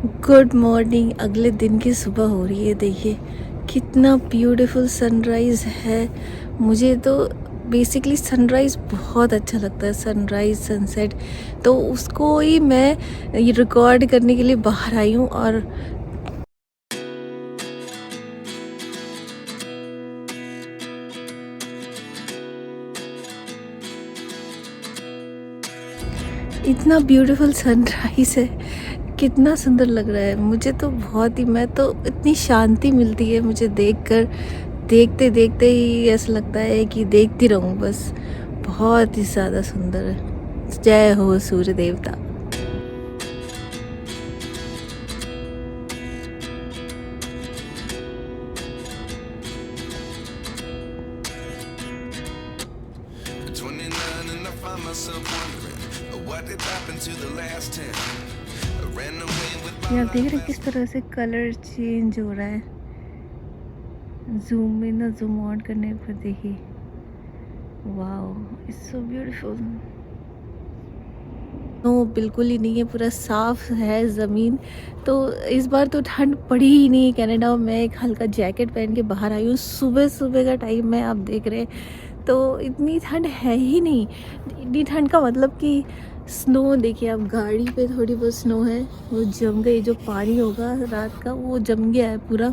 Good morning. अगले दिन की सुबह हो रही है। देखिए कितना ब्यूटीफुल सनराइज़ है। मुझे तो बेसिकली सनराइज़ बहुत अच्छा लगता है, सनराइज़ सनसेट। तो उसको ही मैं ये रिकॉर्ड करने के लिए बाहर आई हूँ। और इतना ब्यूटीफुल सनराइज़ है, कितना सुंदर लग रहा है। मुझे तो बहुत ही, मैं तो इतनी शांति मिलती है मुझे देखकर। देखते देखते ही ऐसा लगता है कि देखती रहूं बस। बहुत ही ज़्यादा सुंदर है। जय हो सूर्य देवता। At 29 and I find myself wondering what did happen to the last 10. I ran away with my ये आप देख रहे life हैं किस last तरह से कलर चेंज हो रहा है। जूम इन और जूम आउट करने पर देखिए, wow, it's so beautiful. No बिल्कुल ही नहीं है, पूरा साफ है ज़मीन। तो इस बार तो ठंड पड़ी ही नहीं कनाडा में। मैं एक हल्का जैकेट पहन के बाहर आई हूँ। सुबह सुबह का टाइम है, आप देख रहे हैं। तो इतनी ठंड है ही नहीं। इतनी ठंड का मतलब कि स्नो देखिए, अब गाड़ी पे थोड़ी बहुत स्नो है, वो जम गई। जो पानी होगा रात का वो जम गया है पूरा।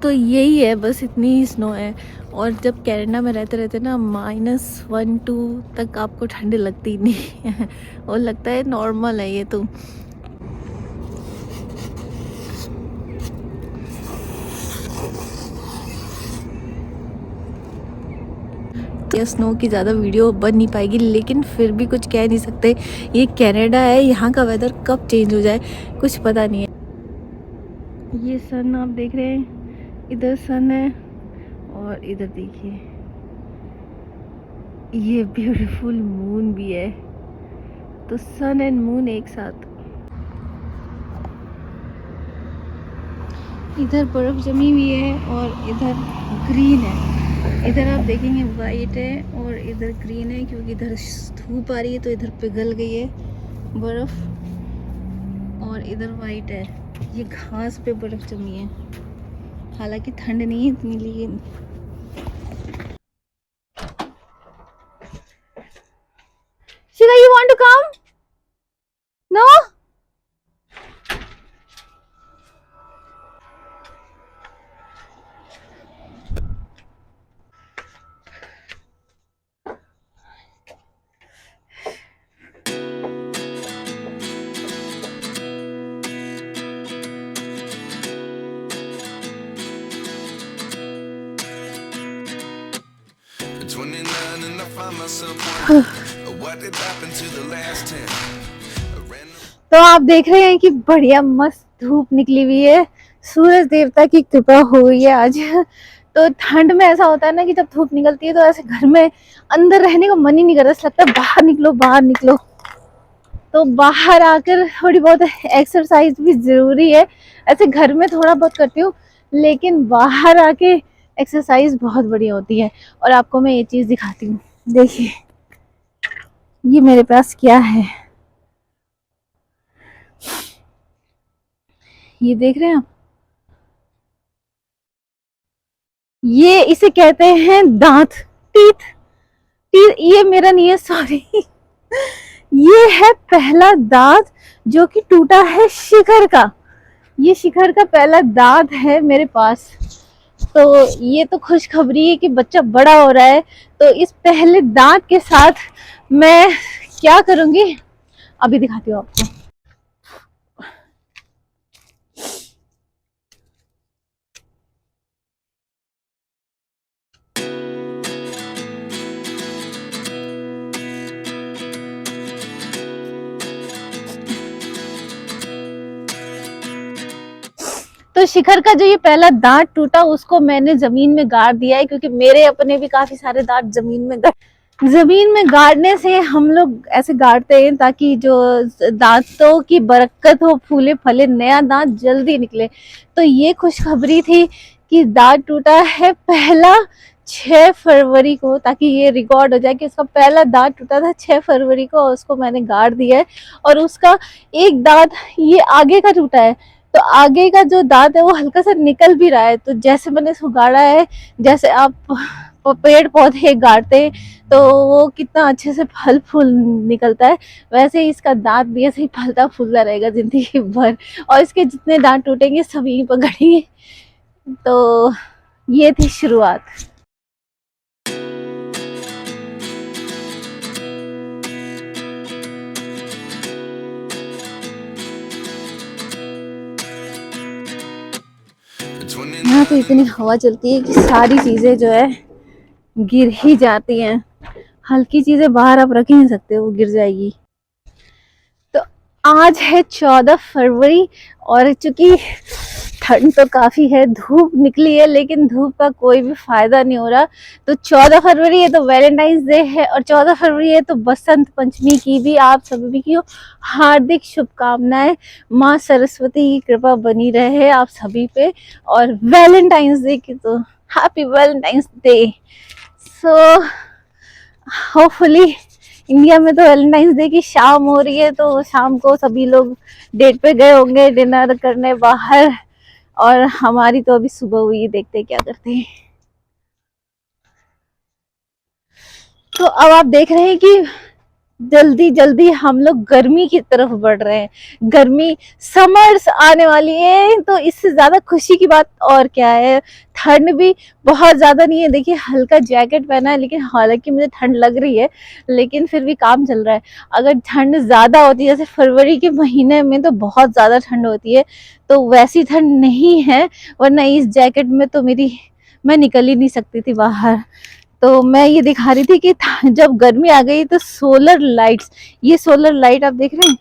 तो यही है, बस इतनी ही स्नो है। और जब कनाडा में रहते रहते ना -1-2 तक आपको ठंड लगती नहीं है और लगता है नॉर्मल है ये तो। ये स्नो की ज़्यादा वीडियो बन नहीं पाएगी, लेकिन फिर भी कुछ कह नहीं सकते। ये कनाडा है, यहाँ का वेदर कब चेंज हो जाए कुछ पता नहीं है। ये सन आप देख रहे हैं, इधर सन है और इधर देखिए ये ब्यूटीफुल मून भी है। तो सन एंड मून एक साथ। इधर बर्फ़ जमी हुई है और इधर ग्रीन है। इधर आप देखेंगे वाइट है और इधर ग्रीन है, क्योंकि इधर धूप आ रही है तो इधर पिघल गई है बर्फ़। और इधर वाइट है, ये घास पे बर्फ़ जमी है। हालांकि ठंड नहीं है इतनी, लेकिन Shiva, you want to come? No. At 29 and I find myself wondering what did happen to the last 10. I ran तो आप देख रहे हैं कि बढ़िया मस्त धूप निकली हुई है। सूरज देवता की कृपा हो गई है आज। तो ठंड में ऐसा होता है ना कि जब धूप निकलती है तो ऐसे घर में अंदर रहने का मन ही नहीं करता, ऐसा लगता है बाहर निकलो बाहर निकलो। तो बाहर आकर थोड़ी बहुत एक्सरसाइज भी जरूरी है। ऐसे घर में थोड़ा बहुत करती हूँ, लेकिन बाहर आके एक्सरसाइज बहुत बढ़िया होती है। और आपको मैं ये चीज दिखाती हूँ, देखिए ये मेरे पास क्या है। ये देख रहे हैं आप, ये इसे कहते हैं दांत, टीथ। टीथ ये मेरा नहीं है, सॉरी। ये है पहला दांत जो कि टूटा है शिखर का। ये शिखर का पहला दांत है मेरे पास। तो ये तो खुशखबरी है कि बच्चा बड़ा हो रहा है। तो इस पहले दांत के साथ मैं क्या करूंगी अभी दिखाती हूँ आपको। तो शिखर का जो ये पहला दांत टूटा उसको मैंने जमीन में गाड़ दिया है, क्योंकि मेरे अपने भी काफी सारे दांत जमीन में गाड़ने से हम लोग ऐसे गाड़ते हैं ताकि जो दांतों की बरकत हो, फूले फले, नया दांत जल्दी निकले। तो ये खुशखबरी थी कि दांत टूटा है पहला 6 फरवरी को, ताकि ये रिकॉर्ड हो जाए कि उसका पहला दांत टूटा था 6 फरवरी को, और उसको मैंने गाड़ दिया है। और उसका एक दांत ये आगे का टूटा है, तो आगे का जो दांत है वो हल्का सा निकल भी रहा है। तो जैसे मैंने इसको गाड़ा है, जैसे आप पेड़ पौधे गाड़ते हैं तो वो कितना अच्छे से फल फूल निकलता है, वैसे ही इसका दांत भी ऐसे ही फलता फूलता रहेगा जिंदगी भर, और इसके जितने दांत टूटेंगे सब यहीं पर गड़ेंगे। तो ये थी शुरुआत। यहाँ तो इतनी हवा चलती है कि सारी चीजें जो है गिर ही जाती हैं। हल्की चीजें बाहर आप रख ही नहीं सकते, वो गिर जाएगी। तो आज है 14 फरवरी, और चूंकि ठंड तो काफी है, धूप निकली है, लेकिन धूप का कोई भी फायदा नहीं हो रहा। तो 14 फरवरी है तो वैलेंटाइंस डे है, और 14 फरवरी है तो बसंत पंचमी की भी आप सभी की हार्दिक शुभकामनाएं। माँ सरस्वती की कृपा बनी रहे आप सभी पे, और वैलेंटाइंस डे की तो happy Valentine's day. So hopefully India में तो वैलेंटाइंस डे की शाम हो रही है, तो शाम को सभी लोग डेट पे गए होंगे डिनर करने बाहर, और हमारी तो अभी सुबह हुई, देखते हैं क्या करते हैं। तो अब आप देख रहे हैं कि जल्दी जल्दी हम लोग गर्मी की तरफ बढ़ रहे हैं। गर्मी, समर्स आने वाली है, तो इससे ज्यादा खुशी की बात और क्या है। ठंड भी बहुत ज्यादा नहीं है, देखिए हल्का जैकेट पहना है, लेकिन हालांकि मुझे ठंड लग रही है, लेकिन फिर भी काम चल रहा है। अगर ठंड ज्यादा होती है, जैसे फरवरी के महीने में तो बहुत ज्यादा ठंड होती है, तो वैसी ठंड नहीं है, वरना इस जैकेट में तो मैं निकल ही नहीं सकती थी बाहर। तो मैं ये दिखा रही थी कि जब गर्मी आ गई तो सोलर लाइट्स, ये सोलर लाइट आप देख रहे हैं,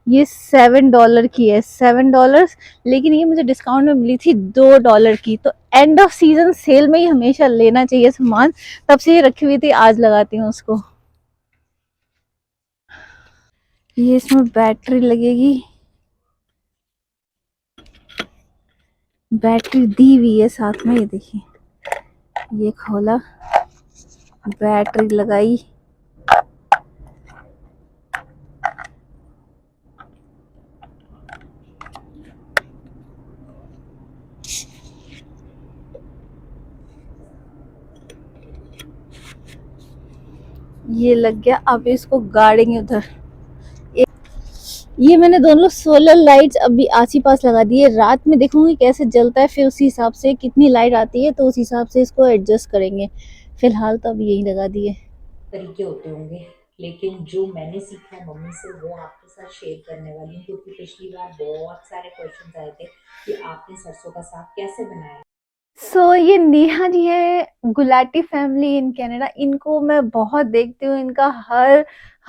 ये $7 की है, $7, लेकिन ये मुझे डिस्काउंट में मिली थी $2 की। तो एंड ऑफ सीजन सेल में ही हमेशा लेना चाहिए सामान, तब से ये रखी हुई थी, आज लगाती हूँ उसको। ये इसमें बैटरी लगेगी, बैटरी दी हुई है साथ में, ये देखिए, ये खोला, बैटरी लगाई, ये लग गया। अब इसको गाड़ेंगे उधर। ये मैंने दोनों सोलर लाइट्स अभी आस ही पास लगा दी है, रात में देखूंगी कैसे जलता है, फिर उसी हिसाब से कितनी लाइट आती है तो उस हिसाब से इसको एडजस्ट करेंगे। फिलहाल तो अभी यही लगा दिए। तरीके होते होंगे, लेकिन जो मैंने सीखा है मम्मी से वो आपके साथ शेयर करने वाली हूँ, क्योंकि पिछली बार बहुत सारे क्वेश्चन आए थे कि आपने सरसों का साग कैसे बनाया। ये नेहा जी है, गुलाटी फैमिली इन कनाडा, इनको मैं बहुत देखती हूँ, इनका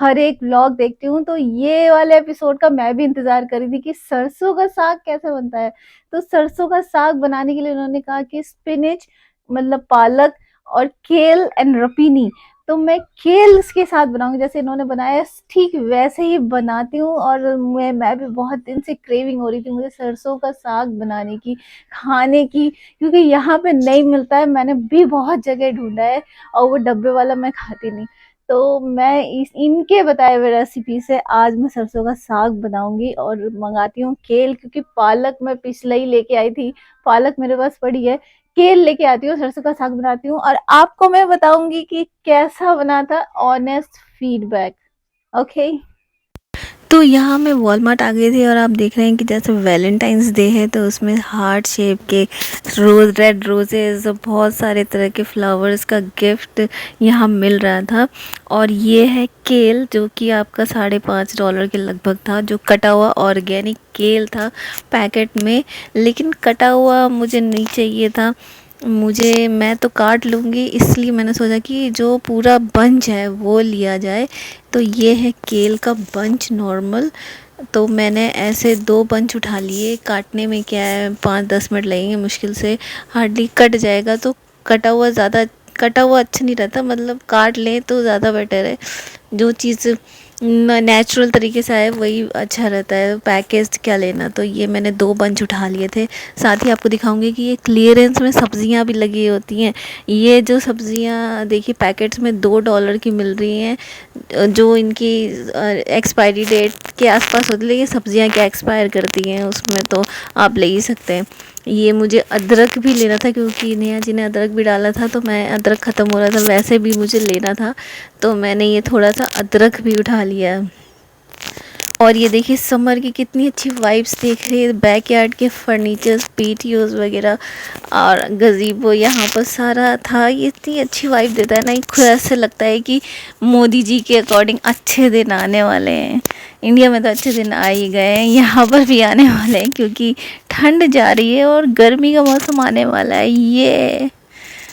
हर एक व्लॉग देखती हूँ। तो ये वाले एपिसोड का मैं भी इंतजार कर रही थी कि सरसों का साग कैसे बनता है। तो सरसों का साग बनाने के लिए उन्होंने कहा कि स्पिनिच, मतलब पालक, और केल एंड रपीनी, तो मैं केल के साथ बनाऊंगी जैसे इन्होंने बनाया, ठीक वैसे ही बनाती हूँ। और मैं भी बहुत दिन से क्रेविंग हो रही थी मुझे सरसों का साग बनाने की, खाने की, क्योंकि यहाँ पे नहीं मिलता है। मैंने भी बहुत जगह ढूंढा है, और वो डब्बे वाला मैं खाती नहीं। तो मैं इनके बताए हुए रेसिपी से आज मैं सरसों का साग बनाऊंगी, और मंगाती हूँ केल, क्योंकि पालक मैं पिछले ही लेके आई थी, पालक मेरे पास पड़ी है। केल लेके आती हूँ, सरसों का साग बनाती हूँ, और आपको मैं बताऊंगी कि कैसा बना था, ऑनेस्ट फीडबैक। ओके। तो यहाँ मैं वॉलमार्ट आ गई थी, और आप देख रहे हैं कि जैसे वैलेंटाइंस डे है तो उसमें हार्ट शेप के रेड रोजेज, बहुत सारे तरह के फ्लावर्स का गिफ्ट यहाँ मिल रहा था। और ये है केल, जो कि आपका $5.5 के लगभग था, जो कटा हुआ ऑर्गेनिक केल था पैकेट में, लेकिन कटा हुआ मुझे नहीं चाहिए था। मैं तो काट लूँगी, इसलिए मैंने सोचा कि जो पूरा बंच है वो लिया जाए। तो ये है केल का बंच नॉर्मल, तो मैंने ऐसे 2 बंच उठा लिए। काटने में क्या है, 5-10 मिनट लगेंगे मुश्किल से, हार्डली कट जाएगा। तो कटा हुआ अच्छा नहीं रहता, मतलब काट लें तो ज़्यादा बेटर है। जो चीज़ नेचुरल तरीके से आए वही अच्छा रहता है, पैकेज्ड क्या लेना। तो ये मैंने 2 बंच उठा लिए थे। साथ ही आपको दिखाऊंगी कि ये क्लियरेंस में सब्जियां भी लगी होती हैं। ये जो सब्जियां देखिए पैकेट्स में $2 की मिल रही हैं, जो इनकी एक्सपायरी डेट के आसपास होती है। लेकिन सब्जियां क्या एक्सपायर करती हैं उसमें, तो आप ले ही सकते हैं। ये मुझे अदरक भी लेना था क्योंकि नेहा जी ने अदरक भी डाला था, तो मैं अदरक ख़त्म हो रहा था, वैसे भी मुझे लेना था, तो मैंने ये थोड़ा सा अदरक भी उठा लिया। और ये देखिए समर की कितनी अच्छी वाइब्स देख रही है, बैकयार्ड के फर्नीचर्स, पीटीओज वगैरह और गजीबो यहाँ पर सारा था। ये इतनी अच्छी वाइब देता है ना, ये खुद ऐसे लगता है कि मोदी जी के अकॉर्डिंग अच्छे दिन आने वाले हैं। इंडिया में तो अच्छे दिन आ ही गए हैं, यहाँ पर भी आने वाले हैं क्योंकि ठंड जा रही है और गर्मी का मौसम आने वाला है ये।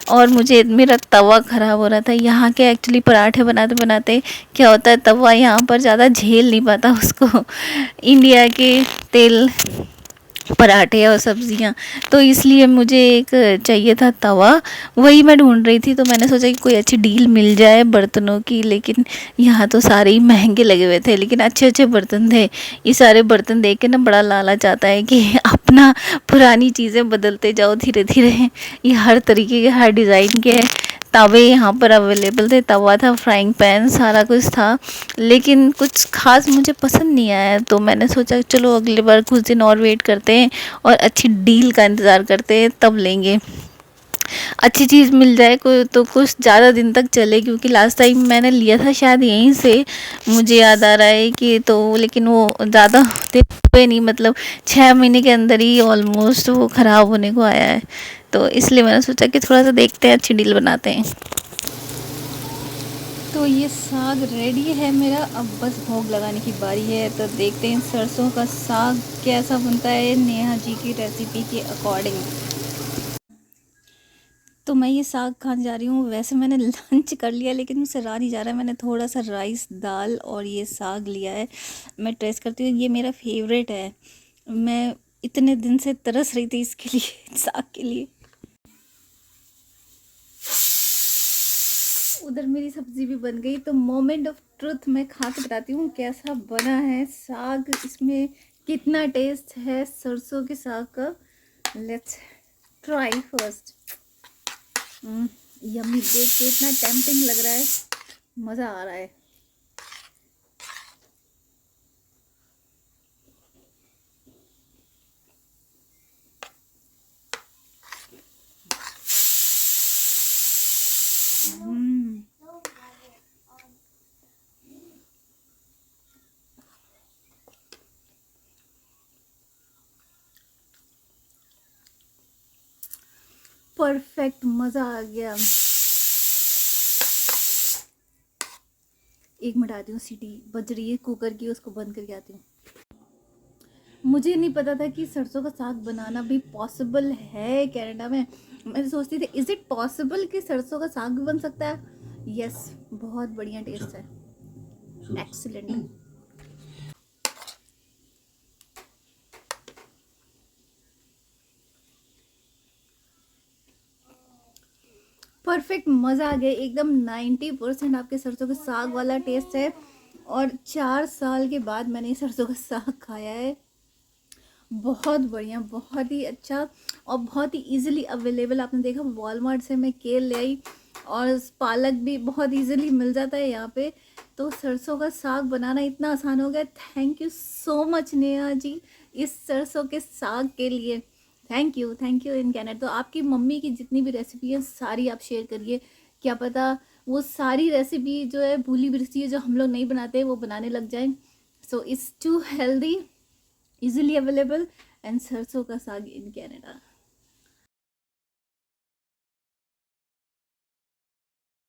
और मुझे मेरा तवा ख़राब हो रहा था यहाँ के। एक्चुअली पराठे बनाते बनाते क्या होता है, तवा यहाँ पर ज़्यादा झेल नहीं पाता उसको, इंडिया के तेल पराठे और सब्जियां, तो इसलिए मुझे एक चाहिए था तवा। वही मैं ढूंढ रही थी, तो मैंने सोचा कि कोई अच्छी डील मिल जाए बर्तनों की। लेकिन यहाँ तो सारे ही महंगे लगे हुए थे, लेकिन अच्छे अच्छे बर्तन थे। ये सारे बर्तन देख के ना बड़ा लालच आता है कि अपना पुरानी चीज़ें बदलते जाओ धीरे धीरे। ये हर तरीके के, हर डिज़ाइन के तवे यहाँ पर अवेलेबल थे। तवा था, फ्राइंग पैन, सारा कुछ था, लेकिन कुछ खास मुझे पसंद नहीं आया। तो मैंने सोचा चलो अगली बार कुछ दिन और वेट करते हैं और अच्छी डील का इंतज़ार करते हैं, तब लेंगे। अच्छी चीज़ मिल जाए कोई तो कुछ ज़्यादा दिन तक चले, क्योंकि लास्ट टाइम मैंने लिया था शायद यहीं से, मुझे याद आ रहा है कि, तो लेकिन वो ज़्यादा दिन हुए नहीं, मतलब 6 महीने के अंदर ही ऑलमोस्ट वो ख़राब होने को आया है। तो इसलिए मैंने सोचा कि थोड़ा सा देखते हैं, अच्छी डील बनाते हैं। तो ये साग रेडी है मेरा, अब बस भोग लगाने की बारी है। तो देखते हैं सरसों का साग कैसा बनता है नेहा जी की रेसिपी के अकॉर्डिंग। तो मैं ये साग खाने जा रही हूँ। वैसे मैंने लंच कर लिया, लेकिन मुझसे रहा नहीं जा रहा है। मैंने थोड़ा सा राइस, दाल और ये साग लिया है। मैं टेस्ट करती हूँ, ये मेरा फेवरेट है। मैं इतने दिन से तरस रही थी इसके लिए, साग के लिए। उधर मेरी सब्जी भी बन गई, तो मोमेंट ऑफ ट्रुथ मैं खा के बताती हूँ कैसा बना है साग, इसमें कितना टेस्ट है सरसों के साग का। Let's try first. यम्मी, देख के इतना टेम्पटिंग लग रहा है, मज़ा आ रहा है। परफेक्ट, मज़ा आ गया। एक मिनट आती हूँ, सीटी बज रही है कुकर की, उसको बंद करके आती हूँ। मुझे नहीं पता था कि सरसों का साग बनाना भी पॉसिबल है कनाडा में। मैं सोचती थी इज़ इट पॉसिबल कि सरसों का साग भी बन सकता है। यस, बहुत बढ़िया टेस्ट है, एक्सीलेंट। परफेक्ट, मज़ा आ गया एकदम। 90% आपके सरसों के साग वाला टेस्ट है। और 4 साल के बाद मैंने सरसों का साग खाया है। बहुत बढ़िया, बहुत ही अच्छा और बहुत ही इजीली अवेलेबल। आपने देखा वॉलमार्ट से मैं केल ले आई, और पालक भी बहुत इजीली मिल जाता है यहाँ पे। तो सरसों का साग बनाना इतना आसान हो गया। Thank you so much Neha ji इस सरसों के साग के लिए। Thank you in Canada. तो आपकी मम्मी की जितनी भी रेसिपी है सारी आप शेयर करिए, क्या पता वो सारी रेसिपी जो है भूली बिरसी है जो हम लोग नहीं बनाते वो बनाने लग जाए। So it's too healthy, easily available, and सरसों का साग in Canada.